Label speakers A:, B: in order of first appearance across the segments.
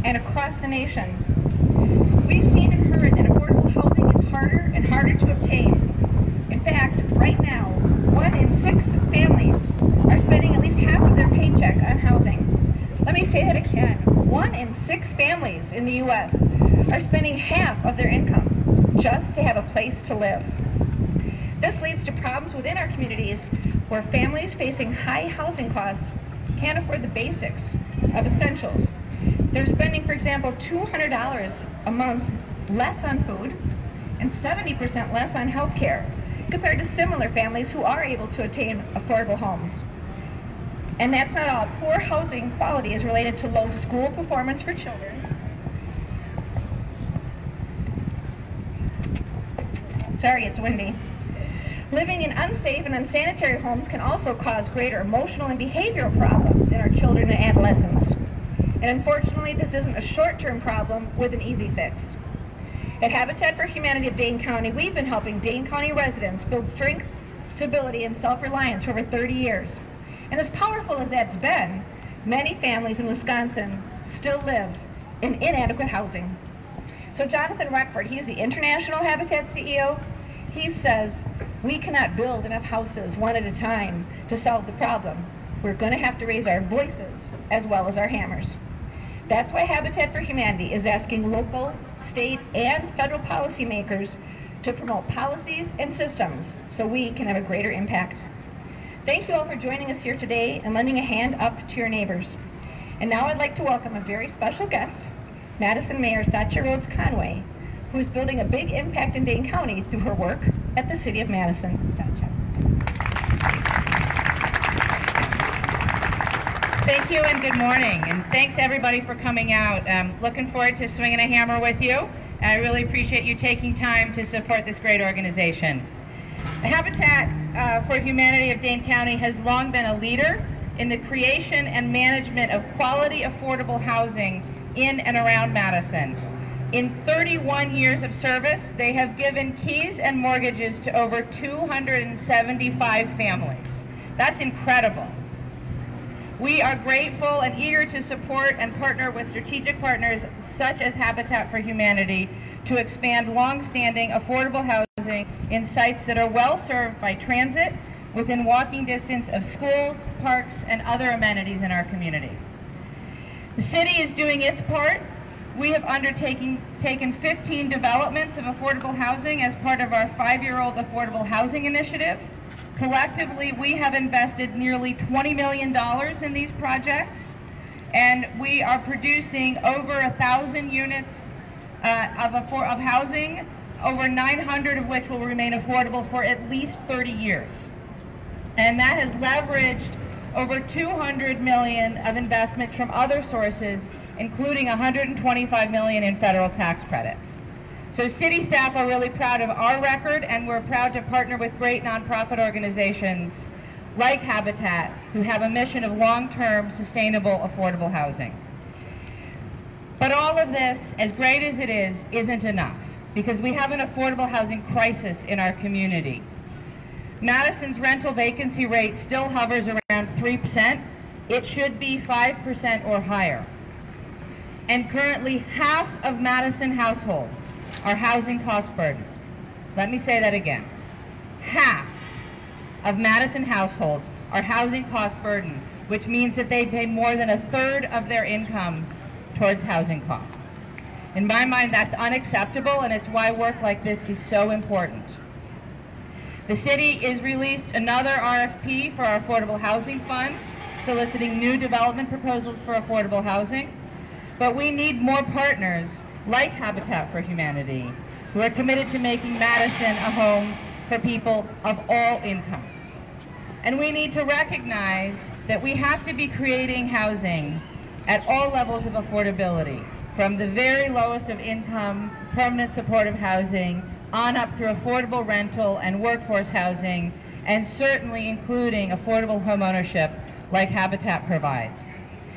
A: and across the nation. We've seen and heard that affordable housing is harder and harder to obtain. In fact, right now, 1 in 6 families are spending at least half of their paycheck on housing. Let me say that again. 1 in 6 families in the U.S. are spending half of their income just to have a place to live. This leads to problems within our communities where families facing high housing costs can't afford the basics of essentials. They're spending, for example, $200 a month less on food and 70% less on health care compared to similar families who are able to attain affordable homes. And that's not all. Poor housing quality is related to low school performance for children. Sorry, it's windy. Living in unsafe and unsanitary homes can also cause greater emotional and behavioral problems in our children and adolescents. And unfortunately, this isn't a short-term problem with an easy fix. At Habitat for Humanity of Dane County, we've been helping Dane County residents build strength, stability, and self-reliance for over 30 years. And as powerful as that's been, many families in Wisconsin still live in inadequate housing. So Jonathan Reckford, he's the International Habitat CEO, he says, we cannot build enough houses one at a time to solve the problem. We're going to have to raise our voices as well as our hammers. That's why Habitat for Humanity is asking local, state, and federal policymakers to promote policies and systems so we can have a greater impact. Thank you all for joining us here today and lending a hand up to your neighbors. And now I'd like to welcome a very special guest, Madison Mayor Satya Rhodes-Conway, who is building a big impact in Dane County through her work at the City of Madison. Satya.
B: Thank you and good morning, and thanks everybody for coming out. Looking forward to swinging a hammer with you, and I really appreciate you taking time to support this great organization. The Habitat for Humanity of Dane County has long been a leader in the creation and management of quality, affordable housing in and around Madison. In 31 years of service, they have given keys and mortgages to over 275 families. That's incredible. We are grateful and eager to support and partner with strategic partners such as Habitat for Humanity to expand long-standing affordable housing in sites that are well served by transit within walking distance of schools, parks, and other amenities in our community. The city is doing its part. We have taken 15 developments of affordable housing as part of our 5-year-old Affordable Housing Initiative. Collectively, we have invested nearly $20 million in these projects, and we are producing over 1,000 units of housing, over 900 of which will remain affordable for at least 30 years. And that has leveraged over $200 million of investments from other sources, including $125 million in federal tax credits. So city staff are really proud of our record, and we're proud to partner with great nonprofit organizations like Habitat, who have a mission of long-term, sustainable, affordable housing. But all of this, as great as it is, isn't enough, because we have an affordable housing crisis in our community. Madison's rental vacancy rate still hovers around 3%. It should be 5% or higher. And currently, half of Madison households are housing cost burden. Let me say that again. Half of Madison households are housing cost burden, which means that they pay more than 1/3 of their incomes towards housing costs. In my mind, that's unacceptable, and it's why work like this is so important. The city has released another RFP for our Affordable Housing Fund, soliciting new development proposals for affordable housing. But we need more partners like Habitat for Humanity, who are committed to making Madison a home for people of all incomes. And we need to recognize that we have to be creating housing at all levels of affordability, from the very lowest of income, permanent supportive housing, on up through affordable rental and workforce housing, and certainly including affordable home ownership like Habitat provides.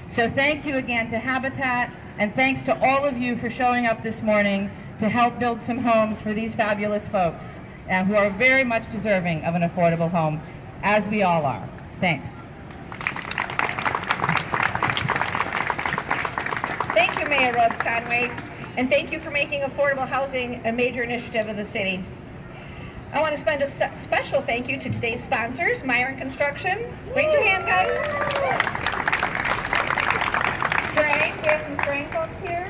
B: So thank you again to Habitat, and thanks to all of you for showing up this morning to help build some homes for these fabulous folks who are very much deserving of an affordable home, as we all are. Thanks.
A: Thank you, Mayor Rhodes-Conway, and thank you for making affordable housing a major initiative of the city. I want to spend a special thank you to today's sponsors, Myron Construction. Raise your hand, guys. Strang, we have some Strang folks here.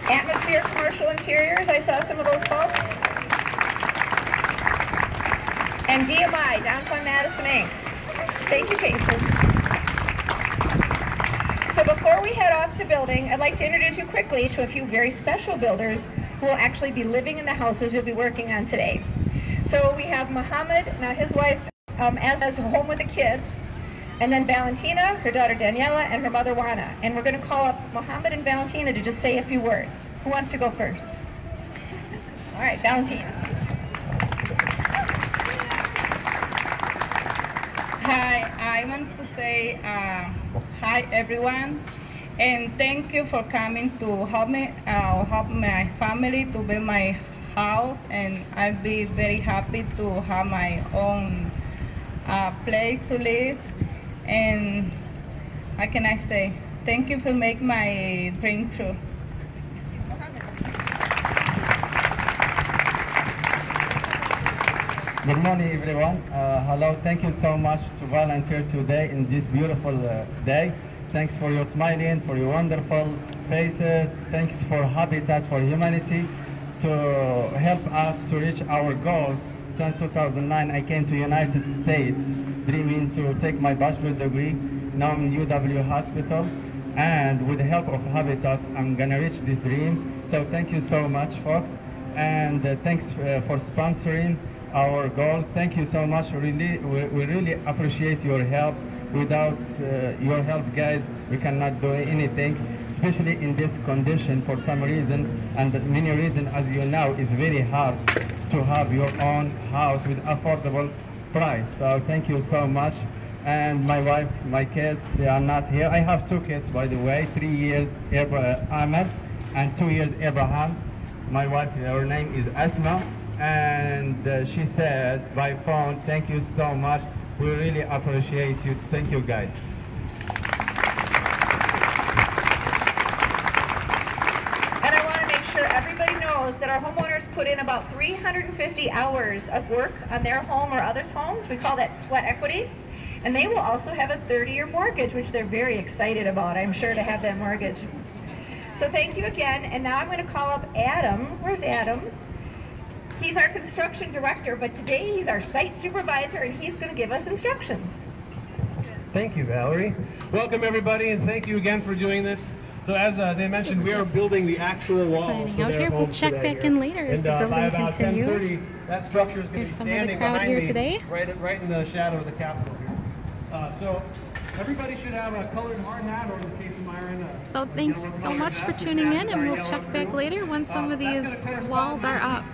A: Atmosphere Commercial Interiors, I saw some of those folks. And DMI, Downtown Madison, Inc. Thank you, Jason. So before we head off to building, I'd like to introduce you quickly to a few very special builders who will actually be living in the houses you'll be working on today. So we have Muhammad, now his wife, as a home with the kids, and then Valentina, her daughter Daniela, and her mother Juana. And we're going to call up Muhammad and Valentina to just say a few words. Who wants to go first? All right, Valentina.
C: Hi, I want to say hi everyone, and thank you for coming to help me, help my family to build my house, and I'll be very happy to have my own place to live. And what can I say? Thank you for making my dream true.
D: Good morning, everyone. Hello, thank you so much to volunteer today in this beautiful day. Thanks for your smiling, for your wonderful faces. Thanks for Habitat for Humanity to help us to reach our goals. Since 2009, I came to United States dreaming to take my bachelor's degree. Now I'm in UW Hospital, and with the help of Habitat, I'm gonna reach this dream. So thank you so much, folks, and thanks for sponsoring our goals. Thank you so much. We really appreciate your help. Without your help, guys, we cannot do anything, especially in this condition for some reason, and many reasons, as you know, it's very hard to have your own house with affordable price. So thank you so much. And my wife, my kids, they are not here. I have two kids, by the way, 3 years Ahmed and 2 years Abraham. My wife, her name is Asma, and she said by phone, thank you so much. We really appreciate you. Thank you, guys.
A: And I want to make sure everybody knows that our homeowners put in about 350 hours of work on their home or others' homes. We call that sweat equity. And they will also have a 30-year mortgage, which they're very excited about, I'm sure, to have that mortgage. So thank you again. And now I'm going to call up Adam. Where's Adam? He's our construction director, but today he's our site supervisor, and he's going to give us instructions.
E: Thank you, Valerie. Welcome, everybody, and thank you again for doing this. So as they mentioned, we are building the actual walls for their homes
F: We'll check
E: today
F: back
E: here.
F: in later as the
E: by
F: building
E: about
F: continues.
E: 10:30, that structure is going to be
F: Here's some of the
E: standing
F: crowd
E: behind
F: here
E: me,
F: today.
E: right in the shadow of the Capitol here. So everybody should have a colored hard hat, or in the case of Myron,
F: So thanks so much for tuning in, and we'll check back later when some of these walls are up.